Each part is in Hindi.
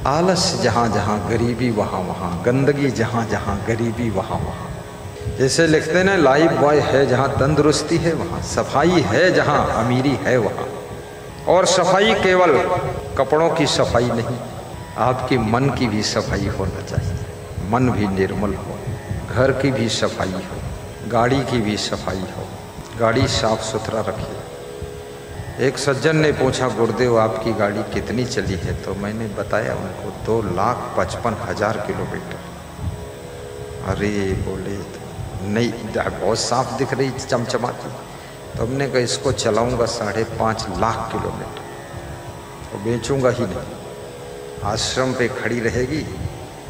आलस जहाँ जहाँ गरीबी वहाँ वहाँ, गंदगी जहाँ जहाँ गरीबी वहाँ वहाँ। जैसे लिखते ना, लाइफ बॉय है जहाँ तंदुरुस्ती है वहाँ, सफाई है जहाँ अमीरी है वहाँ। और सफाई केवल कपड़ों की सफाई नहीं, आपके मन की भी सफाई होना चाहिए। मन भी निर्मल हो, घर की भी सफाई हो, गाड़ी की भी सफाई हो, गाड़ी साफ सुथरा रखिए। एक सज्जन ने पूछा, गुरुदेव आपकी गाड़ी कितनी चली है? तो मैंने बताया उनको 2,55,000 किलोमीटर। अरे बोले नहीं, बहुत साफ दिख रही, चमचमाती। तो हमने कहा इसको चलाऊंगा 5.5 लाख किलोमीटर, तो बेचूंगा ही नहीं। आश्रम पे खड़ी रहेगी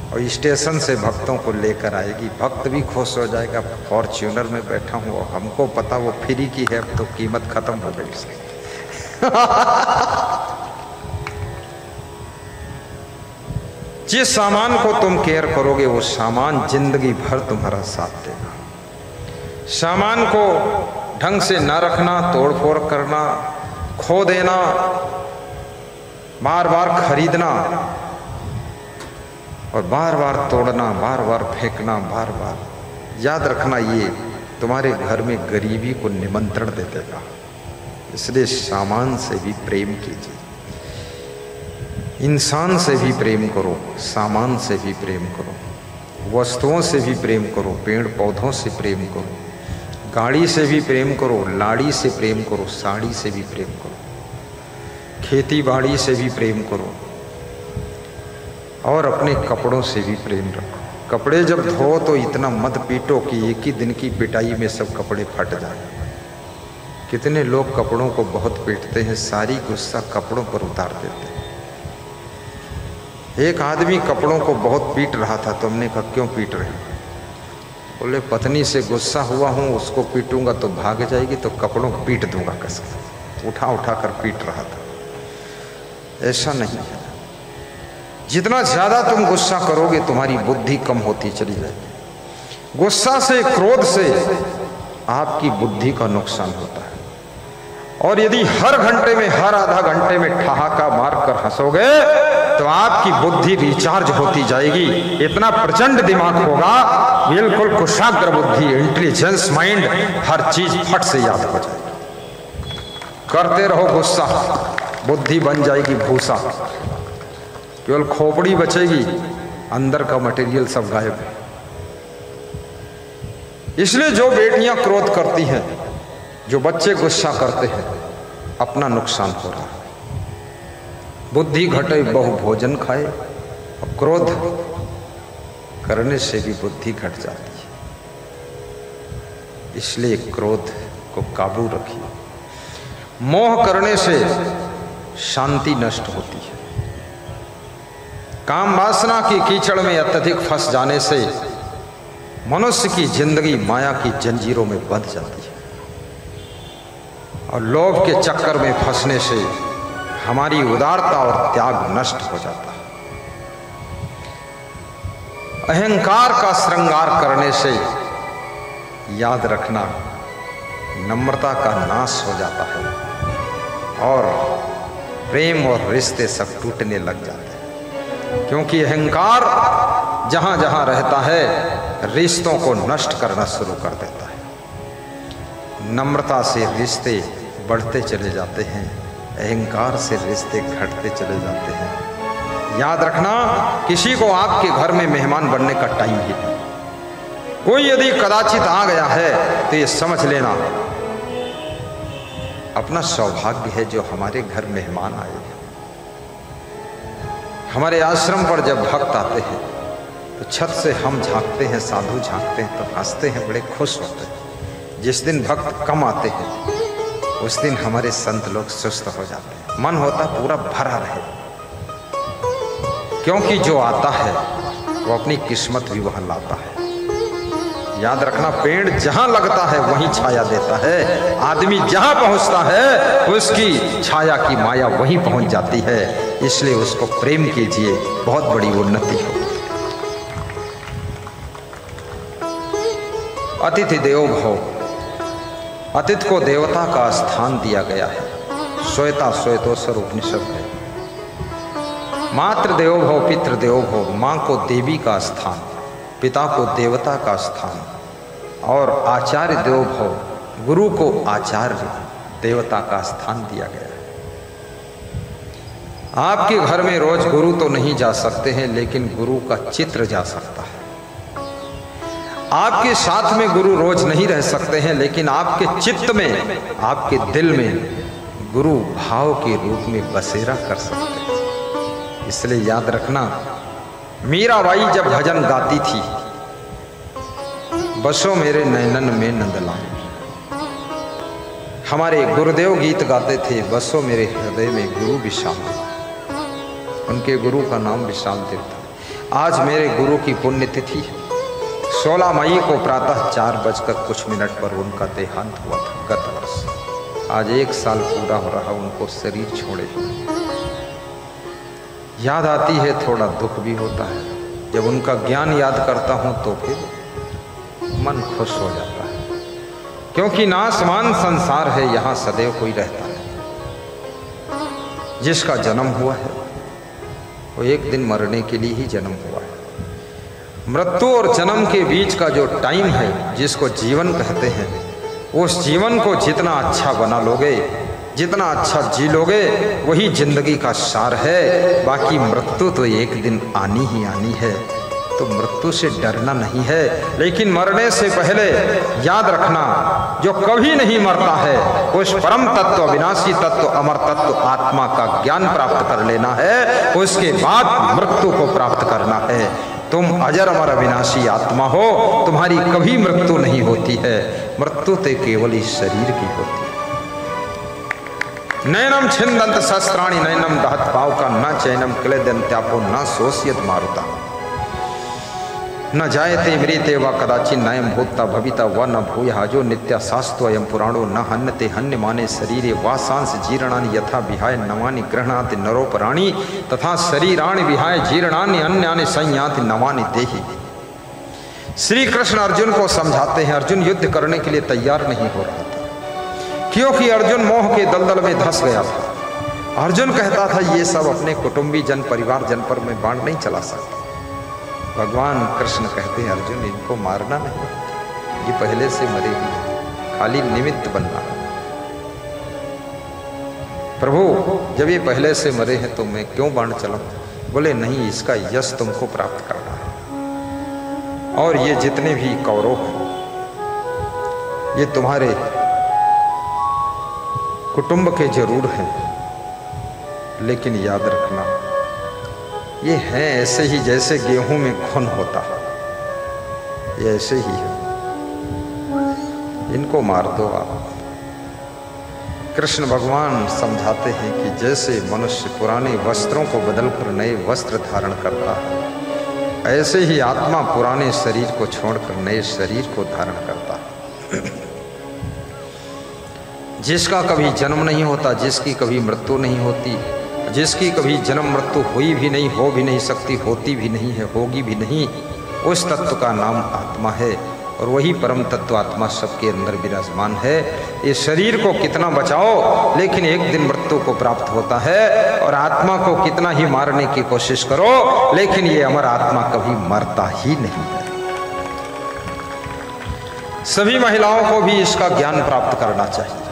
और स्टेशन से भक्तों को लेकर आएगी, भक्त भी खुश हो जाएगा। फॉर्च्यूनर में बैठा हूँ और हमको पता वो फ्री की है, तो कीमत खत्म हो गई उसकी। जिस सामान को तुम केयर करोगे वो सामान जिंदगी भर तुम्हारा साथ देगा। सामान को ढंग से न रखना, तोड़ फोड़ करना, खो देना, बार बार खरीदना और बार बार तोड़ना, बार बार फेंकना, बार बार, याद रखना ये तुम्हारे घर में गरीबी को निमंत्रण दे देगा। इसलिए सामान से भी प्रेम कीजिए, इंसान से भी प्रेम करो, सामान से भी प्रेम करो, वस्तुओं से भी प्रेम करो, पेड़ पौधों से प्रेम करो, गाड़ी से भी प्रेम करो, लाड़ी से प्रेम करो, साड़ी से भी प्रेम करो, खेती बाड़ी से भी प्रेम करो और अपने कपड़ों से भी प्रेम रखो। कपड़े जब धो तो इतना मत पीटो कि एक ही दिन की पिटाई में सब कपड़े फट जाए। कितने लोग कपड़ों को बहुत पीटते हैं, सारी गुस्सा कपड़ों पर उतार देते हैं। एक आदमी कपड़ों को बहुत पीट रहा था, तो हमने कहा क्यों पीट रहे हो? बोले पत्नी से गुस्सा हुआ हूँ, उसको पीटूंगा तो भाग जाएगी, तो कपड़ों को पीट दूंगा कसकर। उठा उठा कर पीट रहा था। ऐसा नहीं है, जितना ज्यादा तुम गुस्सा करोगे तुम्हारी बुद्धि कम होती चली जाएगी। गुस्सा से, क्रोध से आपकी बुद्धि का नुकसान होता है। और यदि हर घंटे में, हर आधा घंटे में ठहाका मारकर हंसोगे तो आपकी बुद्धि रिचार्ज होती जाएगी। इतना प्रचंड दिमाग होगा, बिल्कुल कुशाग्र बुद्धि, इंटेलिजेंस माइंड, हर चीज फट से याद हो जाएगी। करते रहो गुस्सा, बुद्धि बन जाएगी भूसा, केवल खोपड़ी बचेगी, अंदर का मटेरियल सब गायब है। इसलिए जो बेटियां क्रोध करती हैं, जो बच्चे गुस्सा करते हैं, अपना नुकसान हो रहा है। बुद्धि घटे बहु भोजन खाए, और क्रोध करने से भी बुद्धि घट जाती है। इसलिए क्रोध को काबू रखिए। मोह करने से शांति नष्ट होती है। काम वासना की कीचड़ में अत्यधिक फंस जाने से मनुष्य की जिंदगी माया की जंजीरों में बंध जाती है। और लोभ के चक्कर में फंसने से हमारी उदारता और त्याग नष्ट हो जाता है। अहंकार का श्रृंगार करने से, याद रखना, नम्रता का नाश हो जाता है और प्रेम और रिश्ते सब टूटने लग जाते हैं। क्योंकि अहंकार जहां जहां रहता है रिश्तों को नष्ट करना शुरू कर देता है। नम्रता से रिश्ते बढ़ते चले जाते हैं, अहंकार से रिश्ते घटते चले जाते हैं। याद रखना, किसी को आपके घर में मेहमान बनने का टाइम ही नहीं। कोई यदि कदाचित आ गया है तो ये समझ लेना अपना सौभाग्य है जो हमारे घर मेहमान आए हैं। हमारे आश्रम पर जब भक्त आते हैं तो छत से हम झांकते हैं, साधु झांकते हैं तो हंसते हैं, बड़े खुश होते हैं। जिस दिन भक्त कम आते हैं उस दिन हमारे संत लोग सुस्त हो जाते हैं। मन होता पूरा भरा रहे, क्योंकि जो आता है वो अपनी किस्मत भी वहां लाता है। याद रखना, पेड़ जहां लगता है वहीं छाया देता है। आदमी जहां पहुंचता है उसकी छाया की माया वहीं पहुंच जाती है। इसलिए उसको प्रेम कीजिए, बहुत बड़ी उन्नति हो। अतिथि देवो भव, अतिथि को देवता का स्थान दिया गया है। श्वेता श्वेतोत्तर उपनिषद है। मातृ देवो भव पितृ देवो भव, माँ को देवी का स्थान, पिता को देवता का स्थान, और आचार्य देवो भव, गुरु को आचार्य देवता का स्थान दिया गया है। आपके घर में रोज गुरु तो नहीं जा सकते हैं, लेकिन गुरु का चित्र जा सकता है। आपके साथ में गुरु रोज नहीं रह सकते हैं, लेकिन आपके चित्त में, आपके दिल में गुरु भाव के रूप में बसेरा कर सकते हैं। इसलिए याद रखना, मीराबाई जब भजन गाती थी, बसो मेरे नैनन में नंदलाल, हमारे गुरुदेव गीत गाते थे, बसो मेरे हृदय में गुरु विश्राम। उनके गुरु का नाम विश्राम देव था। आज मेरे गुरु की पुण्यतिथि 16 मई को प्रातः 4:00 पर उनका देहांत हुआ था गत वर्ष। आज 1 साल पूरा हो रहा उनको शरीर छोड़े। याद आती है, थोड़ा दुख भी होता है। जब उनका ज्ञान याद करता हूं तो फिर मन खुश हो जाता है, क्योंकि नासमान संसार है, यहां सदैव कोई रहता नहीं। जिसका जन्म हुआ है वो एक दिन मरने के लिए ही जन्म हुआ है। मृत्यु और जन्म के बीच का जो टाइम है, जिसको जीवन कहते हैं, उस जीवन को जितना अच्छा बना लोगे, जितना अच्छा जी लोगे, वही जिंदगी का सार है। बाकी मृत्यु तो एक दिन आनी ही आनी है, तो मृत्यु से डरना नहीं है। लेकिन मरने से पहले याद रखना, जो कभी नहीं मरता है, उस परम तत्व, अविनाशी तत्व, अमर तत्व आत्मा का ज्ञान प्राप्त कर लेना है। उसके बाद मृत्यु को प्राप्त करना है। तुम अजर अमर अविनाशी आत्मा हो, तुम्हारी कभी मृत्यु नहीं होती है। मृत्यु तो केवल इस शरीर की होती है। नैनम छिंदंत शस्त्राणि नैनम दहत पाव का न चैनम क्लेदंत्यापो न सोष्यत मारुता, न जायते मृते व कदाचिन नयम भूता भविता व न भूयः जो नित्या शास्त्रो अयम पुराणो न हन्यते हन्यमाने शरीरे वासांस जीर्णानि यथा विहाय नवानि गृह्णाति नरोपराणि तथा शरीराणि विहाय जीर्णानि अन्यानि संयाति नवानि देहि। श्री कृष्ण अर्जुन को समझाते हैं। अर्जुन युद्ध करने के लिए तैयार नहीं हो रहा था, क्योंकि अर्जुन मोह के दलदल में धंस गया था। अर्जुन कहता था, ये सब अपने कुटुंबी जन, परिवार जन पर मैं बाण नहीं चला सकता। भगवान कृष्ण कहते हैं, अर्जुन इनको मारना नहीं, ये पहले से मरे हुए, खाली निमित्त बनना। प्रभु जब ये पहले से मरे हैं तो मैं क्यों बाण चलाऊं? बोले नहीं, इसका यश तुमको प्राप्त करना है। और ये जितने भी कौरव हैं, ये तुम्हारे कुटुंब के जरूर हैं, लेकिन याद रखना, ये हैं ऐसे ही जैसे गेहूं में घुन होता है, ये ऐसे ही है, इनको मार दो आप। कृष्ण भगवान समझाते हैं कि जैसे मनुष्य पुराने वस्त्रों को बदलकर नए वस्त्र धारण करता है, ऐसे ही आत्मा पुराने शरीर को छोड़कर नए शरीर को धारण करता है। जिसका कभी जन्म नहीं होता, जिसकी कभी मृत्यु नहीं होती, जिसकी कभी जन्म मृत्यु हुई भी नहीं, हो भी नहीं सकती, होती भी नहीं है, होगी भी नहीं, उस तत्व का नाम आत्मा है। और वही परम तत्व आत्मा सबके अंदर विराजमान है। इस शरीर को कितना बचाओ, लेकिन एक दिन मृत्यु को प्राप्त होता है। और आत्मा को कितना ही मारने की कोशिश करो, लेकिन ये अमर आत्मा कभी मरता ही नहीं है। सभी महिलाओं को भी इसका ज्ञान प्राप्त करना चाहिए।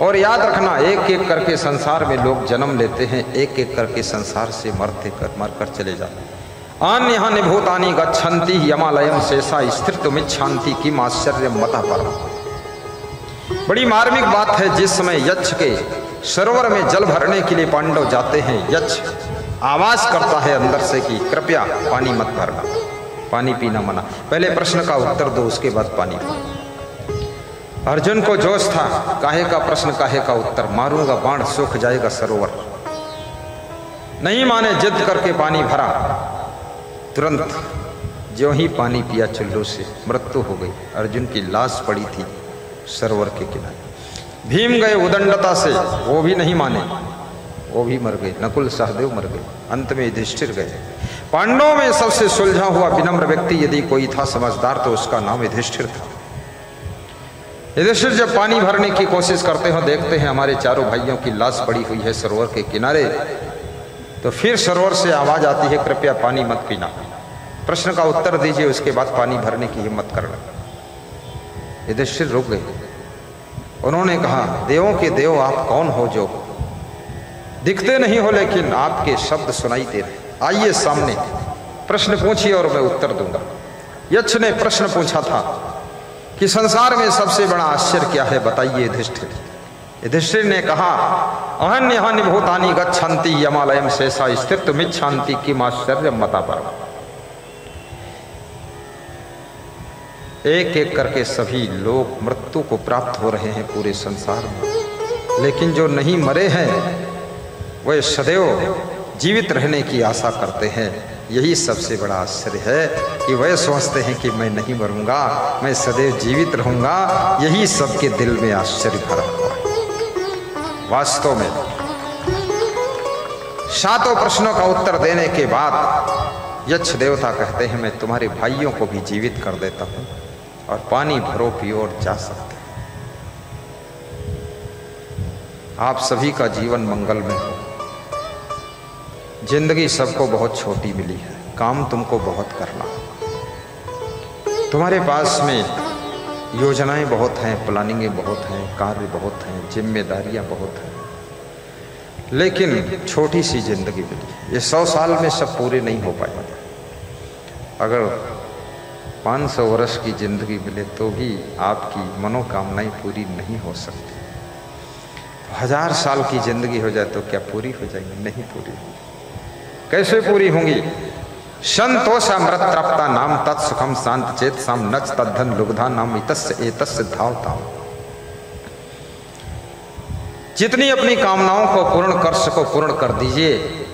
और याद रखना, एक एक करके संसार में लोग जन्म लेते हैं, एक एक करके संसार से मरकर चले जाते हैं। अन्यानि भूतानि गच्छन्ति यमालयम शेषा स्थितमिच्छन्ति किम आश्चर्यम मतः परम। बड़ी मार्मिक बात है। जिस समय यक्ष के सरोवर में जल भरने के लिए पांडव जाते हैं, यक्ष आवाज करता है अंदर से कि कृपया पानी मत भरना, पानी पीना मना। पहले प्रश्न का उत्तर दो, उसके बाद पानी पीना। अर्जुन को जोश था, काहे का प्रश्न काहे का उत्तर, मारूंगा बाण सूख जाएगा सरोवर। नहीं माने, जिद करके पानी भरा। तुरंत जो ही पानी पिया चुल्लू से, मृत्यु हो गई। अर्जुन की लाश पड़ी थी सरोवर के किनारे। भीम गए उदंडता से, वो भी नहीं माने, वो भी मर गए। नकुल सहदेव मर गए। अंत में युधिष्ठिर गए। पांडवों में सबसे सुलझा हुआ विनम्र व्यक्ति यदि कोई था समझदार, तो उसका नाम युधिष्ठिर था। युधिष्ठिर जब पानी भरने की कोशिश करते हो, देखते हैं हमारे चारों भाइयों की लाश पड़ी हुई है सरोवर के किनारे। तो फिर सरोवर से आवाज आती है, कृपया पानी मत पीना, प्रश्न का उत्तर दीजिए, उसके बाद पानी भरने की हिम्मत करना। युधिष्ठिर रुक गए। उन्होंने कहा, देवों के देव आप कौन हो जो दिखते नहीं हो लेकिन आपके शब्द सुनाई दे रहे, आइए सामने प्रश्न पूछिए और मैं उत्तर दूंगा। यक्ष ने प्रश्न पूछा था कि संसार में सबसे बड़ा आश्चर्य क्या है, बताइए युधिष्ठिर। युधिष्ठिर ने कहा, अहन्यहानि भूतानि गच्छन्ति यमालयम शेषा स्थितमिच्छन्ति किम आश्चर्यम मता परम। एक एक करके सभी लोग मृत्यु को प्राप्त हो रहे हैं पूरे संसार में, लेकिन जो नहीं मरे हैं वह सदैव जीवित रहने की आशा करते हैं। यही सबसे बड़ा आश्चर्य है कि वह सोचते हैं कि मैं नहीं मरूंगा, मैं सदैव जीवित रहूंगा। यही सबके दिल में आश्चर्य भरा हुआ है। वास्तव में सातों प्रश्नों का उत्तर देने के बाद यक्ष देवता कहते हैं, मैं तुम्हारे भाइयों को भी जीवित कर देता हूं और पानी भरो पियो और जा सकते हैं। आप सभी का जीवन मंगल में हो। जिंदगी सबको बहुत छोटी मिली है, काम तुमको बहुत करना। तुम्हारे पास में योजनाएं बहुत हैं, प्लानिंगें बहुत हैं, कार्य बहुत हैं, जिम्मेदारियां बहुत हैं, लेकिन छोटी सी जिंदगी मिली। ये 100 साल में सब पूरे नहीं हो पाएंगे। अगर 500 वर्ष की जिंदगी मिले तो भी आपकी मनोकामनाएं पूरी नहीं हो सकती। 1000 साल की जिंदगी हो जाए तो क्या पूरी हो जाएंगी? नहीं पूरी होगी। कैसे पूरी होंगी? संतोषामृत तृप्ता नाम तत्सुखम शांत चेत साम नच तद्धन लुब्धा नाम इतस्य एतस्य धावताम। जितनी अपनी कामनाओं को पूर्ण कर सको पूर्ण कर दीजिए,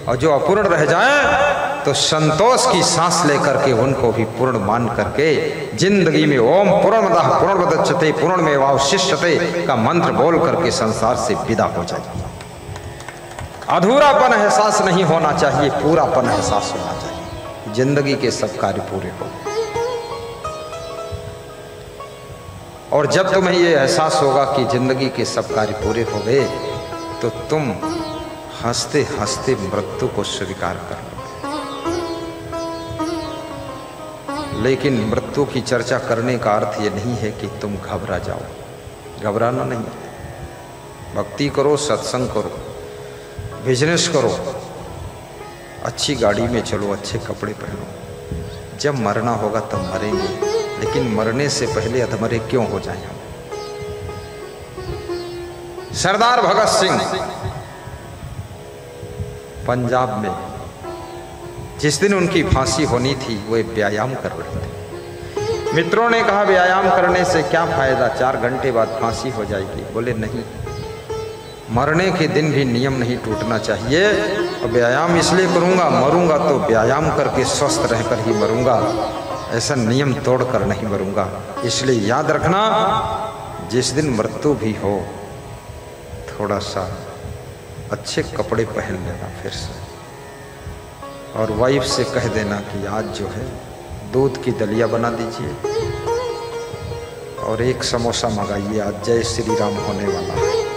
और जो अपूर्ण रह जाए तो संतोष की सांस लेकर के उनको भी पूर्ण मान करके जिंदगी में ओम पूर्णमदः पूर्णमुदच्यते पूर्णमेवावशिष्यते का मंत्र बोल करके संसार से विदा हो जाए। अधूरापन एहसास नहीं होना चाहिए, पूरापन एहसास होना चाहिए। जिंदगी के सब कार्य पूरे हो, और जब तुम्हें ये एहसास होगा कि जिंदगी के सब कार्य पूरे हो गए तो तुम हंसते हंसते मृत्यु को स्वीकार कर लो। लेकिन मृत्यु की चर्चा करने का अर्थ ये नहीं है कि तुम घबरा जाओ। घबराना नहीं, भक्ति करो, सत्संग करो, बिजनेस करो, अच्छी गाड़ी में चलो, अच्छे कपड़े पहनो। जब मरना होगा तब मरेंगे, लेकिन मरने से पहले अधमरे क्यों हो जाएं हम? सरदार भगत सिंह पंजाब में जिस दिन उनकी फांसी होनी थी वो व्यायाम कर रहे थे। मित्रों ने कहा, व्यायाम करने से क्या फायदा, 4 घंटे बाद फांसी हो जाएगी। बोले नहीं, मरने के दिन भी नियम नहीं टूटना चाहिए। और व्यायाम इसलिए करूंगा, मरूंगा तो व्यायाम करके स्वस्थ रहकर ही मरूंगा, ऐसा नियम तोड़कर नहीं मरूंगा। इसलिए याद रखना, जिस दिन मृत्यु भी हो थोड़ा सा अच्छे कपड़े पहन लेना फिर से, और वाइफ से कह देना कि आज जो है दूध की दलिया बना दीजिए और 1 समोसा मंगाइए, आज जय श्री राम होने वाला है।